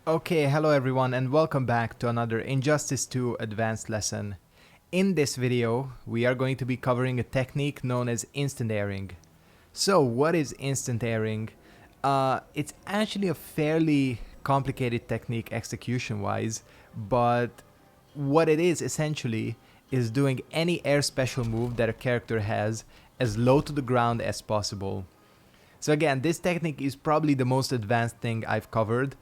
Okay, hello everyone and welcome back to another Injustice 2 advanced lesson. In this video, we are going to be covering a technique known as instant airing. So, what is instant airing? It's actually a fairly complicated technique execution-wise, but what it is essentially is doing any air special move that a character has as low to the ground as possible. So again, this technique is probably the most advanced thing I've covered.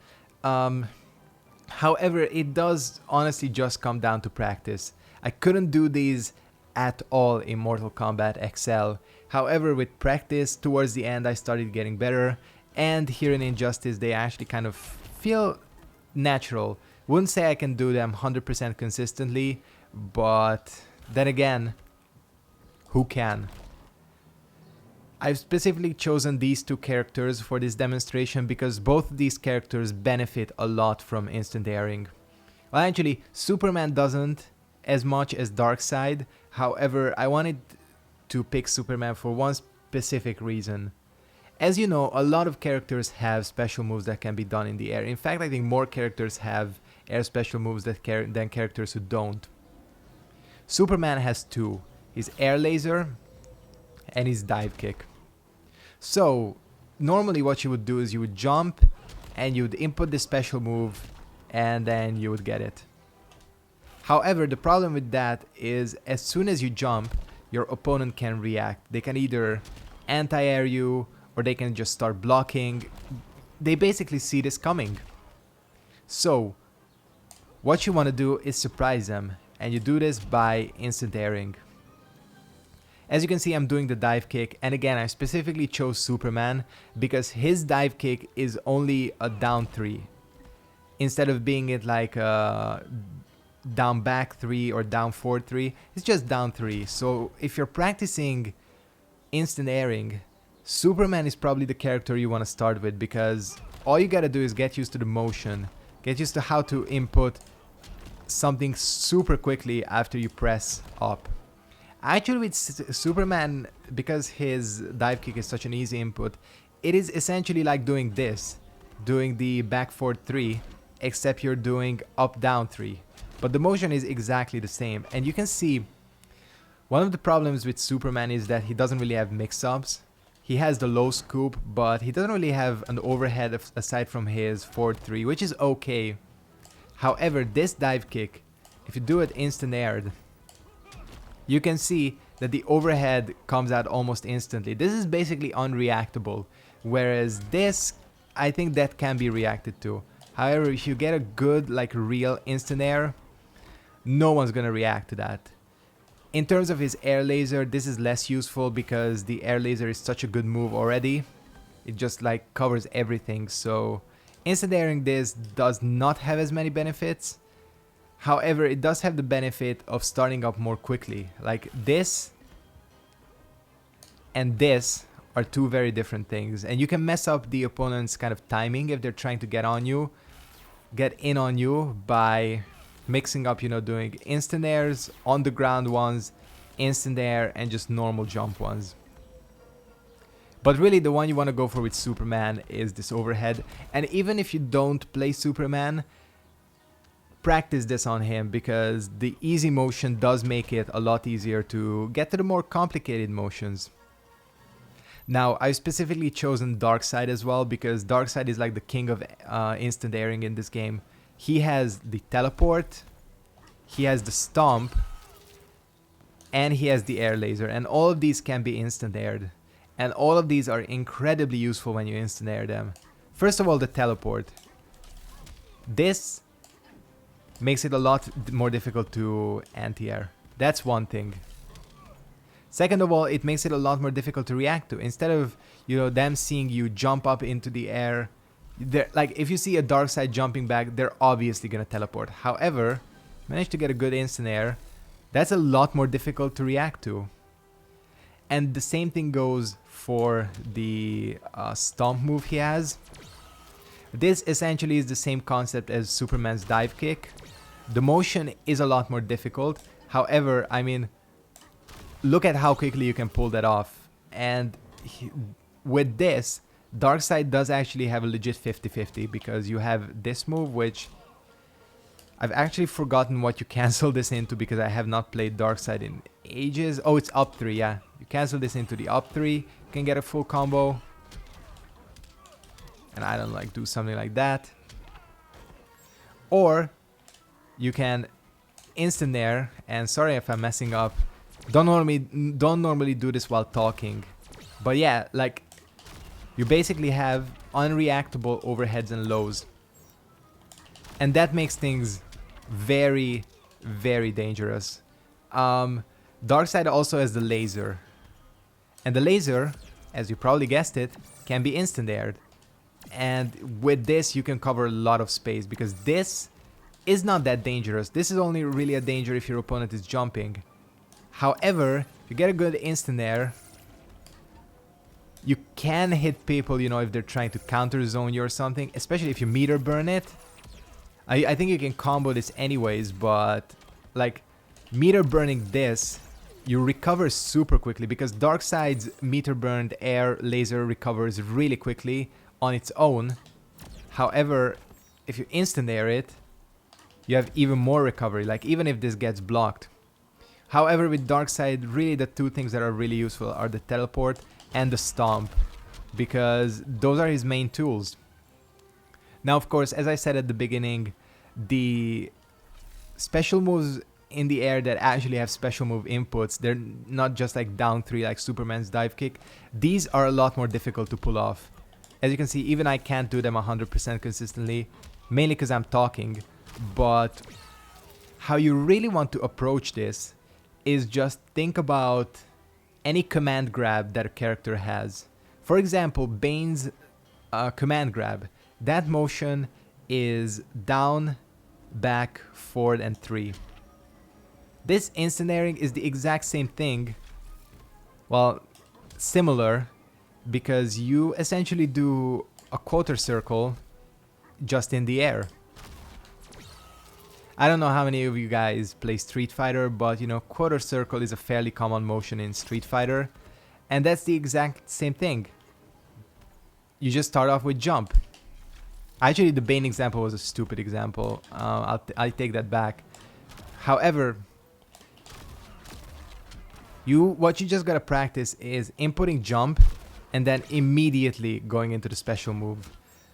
However, it does honestly just come down to practice. I couldn't do these at all in Mortal Kombat XL. However, with practice, towards the end I started getting better, and here in Injustice they actually kind of feel natural. Wouldn't say I can do them 100% consistently, but then again, who can? I've specifically chosen these two characters for this demonstration because both of these characters benefit a lot from instant airing. Well, actually, Superman doesn't as much as Darkseid. However, I wanted to pick Superman for one specific reason. As you know, a lot of characters have special moves that can be done in the air. In fact, I think more characters have air special moves than characters who don't. Superman has two: his air laser and his dive kick. So normally what you would do is you would jump and you would input the special move and then you would get it. However, the problem with that is as soon as you jump, your opponent can react. They can either anti-air you or they can just start blocking. They basically see this coming. So what you want to do is surprise them, and you do this by instant airing. As you can see, I'm doing the dive kick, and again I specifically chose Superman because his dive kick is only a down 3 instead of being it like a down back 3 or down forward 3. It's just down 3. So if you're practicing instant airing, Superman is probably the character you want to start with, because all you gotta do is get used to the motion, get used to how to input something super quickly after you press up. Actually, with Superman, because his dive kick is such an easy input, it is essentially like doing this, doing the back forward 3, except you're doing up down 3. But the motion is exactly the same, and you can see one of the problems with Superman is that he doesn't really have mix-ups. He has the low scoop, but he doesn't really have an overhead aside from his forward 3, which is okay. However, this dive kick, if you do it instant aired, you can see that the overhead comes out almost instantly. This is basically unreactable, whereas this, I think that can be reacted to. However, if you get a good, like, real instant air, no one's gonna react to that. In terms of his air laser, this is less useful because the air laser is such a good move already. It just like covers everything, so instant airing this does not have as many benefits. However, it does have the benefit of starting up more quickly. Like this and this are two very different things, and you can mess up the opponent's kind of timing if they're trying to get in on you by mixing up, you know, doing instant airs, on the ground ones, instant air, and just normal jump ones. But really the one you want to go for with Superman is this overhead, and even if you don't play Superman, practice this on him, because the easy motion does make it a lot easier to get to the more complicated motions. Now, I've specifically chosen Darkseid as well because Darkseid is like the king of instant airing in this game. He has the teleport, he has the stomp, and he has the air laser, and all of these can be instant aired. And all of these are incredibly useful when you instant air them. First of all, the teleport. This makes it a lot more difficult to anti-air. That's one thing. Second of all, it makes it a lot more difficult to react to. Instead of, you know, them seeing you jump up into the air, like if you see a Darkseid jumping back, they're obviously gonna teleport. However, manage to get a good instant air, that's a lot more difficult to react to. And the same thing goes for the stomp move he has. This essentially is the same concept as Superman's dive kick. The motion is a lot more difficult. However, I mean, look at how quickly you can pull that off. And with this, Darkseid does actually have a legit 50-50 because you have this move, which I've actually forgotten what you cancel this into because I have not played Darkseid in ages. Oh, it's up 3, yeah. You cancel this into the up 3, you can get a full combo. And I don't like do something like that. Or you can instant air, and sorry if I'm messing up. Don't normally do this while talking. But yeah, like you basically have unreactable overheads and lows. And that makes things very, very dangerous. Darkseid also has the laser. And the laser, as you probably guessed it, can be instant aired. And with this you can cover a lot of space because this is not that dangerous. This is only really a danger if your opponent is jumping. However, if you get a good instant air, you can hit people, you know, if they're trying to counter zone you or something, especially if you meter burn it. I think you can combo this anyways, but like meter burning this, you recover super quickly because Darkseid's meter burned air laser recovers really quickly on its own. However, if you instant air it, you have even more recovery, like even if this gets blocked. However, with Darkseid, really the two things that are really useful are the teleport and the stomp, because those are his main tools. Now, of course, as I said at the beginning, the special moves in the air that actually have special move inputs, they're not just like down 3 like Superman's dive kick. These are a lot more difficult to pull off. As you can see, even I can't do them 100% consistently, mainly because I'm talking. But how you really want to approach this is just think about any command grab that a character has. For example, Bane's command grab. That motion is down, back, forward, and 3. This instant airing is the exact same thing. Well, similar, because you essentially do a quarter circle just in the air. I don't know how many of you guys play Street Fighter, but you know, quarter circle is a fairly common motion in Street Fighter. And that's the exact same thing. You just start off with jump. Actually, the Bane example was a stupid example. I'll take that back. However, what you just gotta practice is inputting jump and then immediately going into the special move.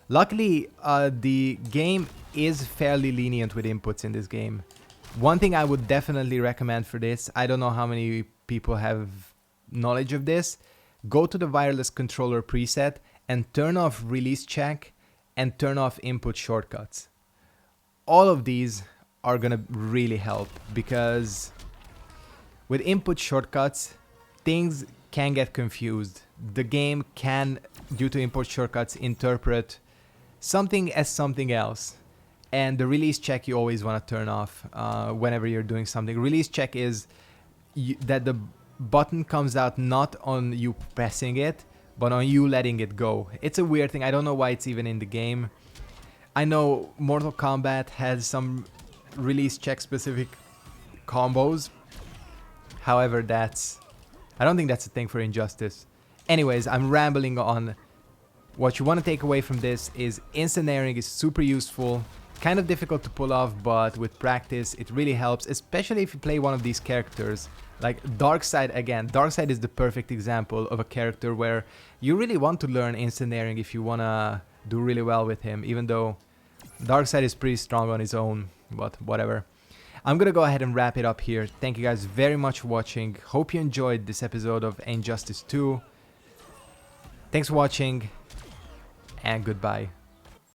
Luckily, the game is fairly lenient with inputs in this game. One thing I would definitely recommend for this, I don't know how many people have knowledge of this, go to the wireless controller preset and turn off release check and turn off input shortcuts. All of these are gonna really help because with input shortcuts, things can get confused. The game can, due to input shortcuts, interpret something as something else. And the release check you always want to turn off whenever you're doing something. Release check is that the button comes out not on you pressing it, but on you letting it go. It's a weird thing. I don't know why it's even in the game. I know Mortal Kombat has some release check specific combos. However, I don't think that's a thing for Injustice. Anyways, I'm rambling on. What you want to take away from this is instant airing is super useful. Kind of difficult to pull off, but with practice it really helps, especially if you play one of these characters. Like Darkseid again. Darkseid is the perfect example of a character where you really want to learn instant airing if you want to do really well with him, even though Darkseid is pretty strong on his own, but whatever. I'm gonna go ahead and wrap it up here. Thank you guys very much for watching. Hope you enjoyed this episode of Injustice 2. Thanks for watching, and goodbye.